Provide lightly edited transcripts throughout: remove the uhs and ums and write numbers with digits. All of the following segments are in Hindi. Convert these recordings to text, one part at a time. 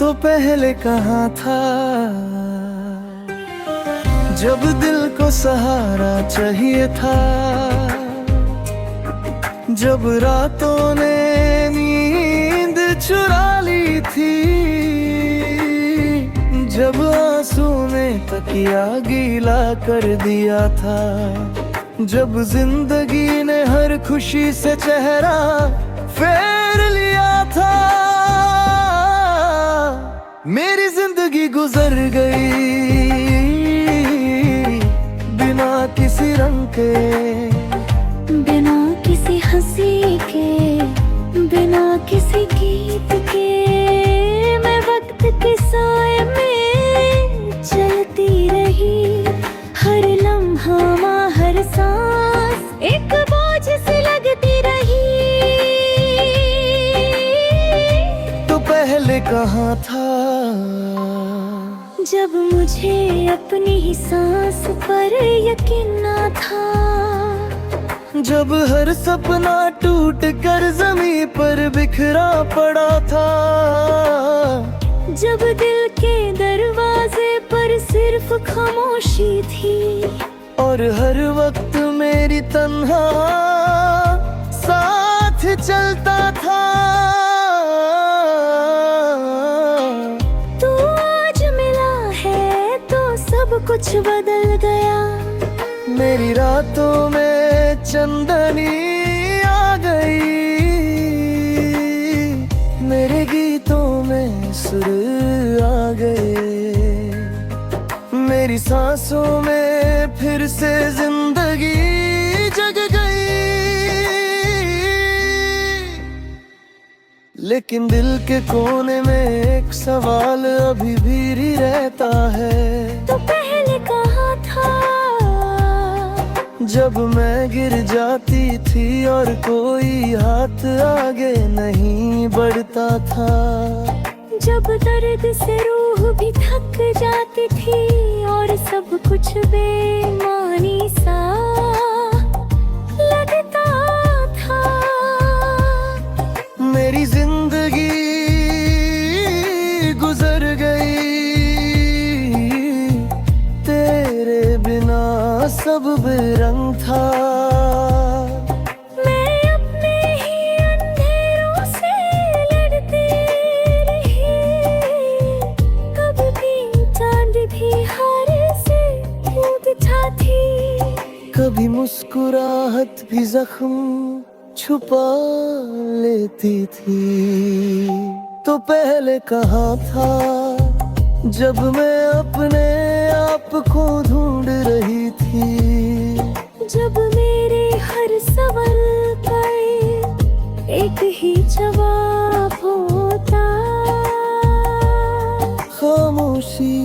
तो पहले कहाँ था जब दिल को सहारा चाहिए था, जब रातों ने नींद चुरा ली थी, जब आंसू ने तकिया गीला कर दिया था, जब जिंदगी ने हर खुशी से चेहरा फेर लिया था। मेरी जिंदगी गुजर गई बिना किसी रंग के, बिना किसी हंसी के, बिना किसी गीत के। मैं वक्त के साए में चलती रही, हर लम्हा हर सांस एक बोझ से लगती रही। तो पहले कहाँ था जब मुझे अपनी ही सांस पर यकीन न था, जब हर सपना टूट कर जमीन पर बिखरा पड़ा था, जब दिल के दरवाजे पर सिर्फ खामोशी थी, और हर वक्त मेरी तन्हा साथ चलता था। तू आज मिला है तो सब कुछ बदल गया। मेरी रातों में चंदनी आ गई, मेरे गीतों में सुर आ गए, मेरी सांसों में फिर से जिंदगी जग गई। लेकिन दिल के कोने में एक सवाल अभी भी रहता है। तो पहले कहाँ था जब मैं गिर जाती थी और कोई हाथ आगे नहीं बढ़ता था, जब दर्द से रूह भी थक जाती थी और सब कुछ बेमानी सा लगता था। मेरी जिंदगी गुजर गई तेरे बिना, सब बेरंग था। मैं अपने ही अंधेरों से लड़ती रही, कभी भी चांद भी हार से कूदता थी, कभी मुस्कुराहट भी जख्म छुपा लेती थी। तो पहले कहाँ था जब मैं अपने आप को ढूंढ रही थी, जब मेरे हर सवाल पर एक ही जवाब होता, खामोशी।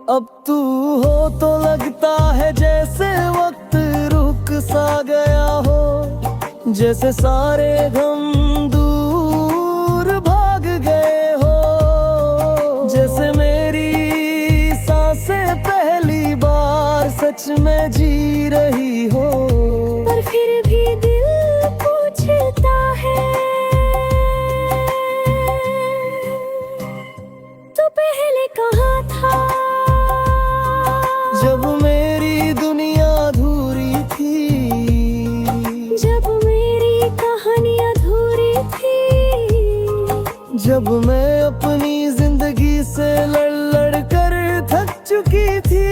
अब तू हो तो लगता है जैसे वक्त रुक सा गया हो, जैसे सारे गम दूर भाग गए हो, जैसे मेरी सांसें पहली बार सच में जी रही हो। पर फिर भी दिल पूछता है तो पहले कहाँ था जब मेरी दुनिया अधूरी थी, जब मेरी कहानी अधूरी थी, जब मैं अपनी जिंदगी से लड़ लड़ कर थक चुकी थी।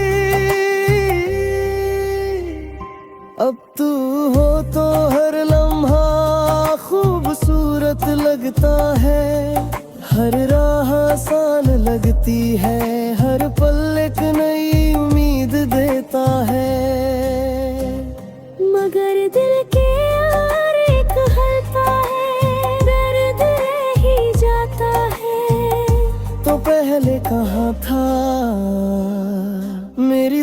अब तू हो तो हर लम्हा खूबसूरत लगता है, हर राह आसान लगती है, हर पल एक नई उम्मीद देता है। मगर दिल के यार एक हलता है, दर्द रह ही जाता है। तो पहले कहाँ था मेरी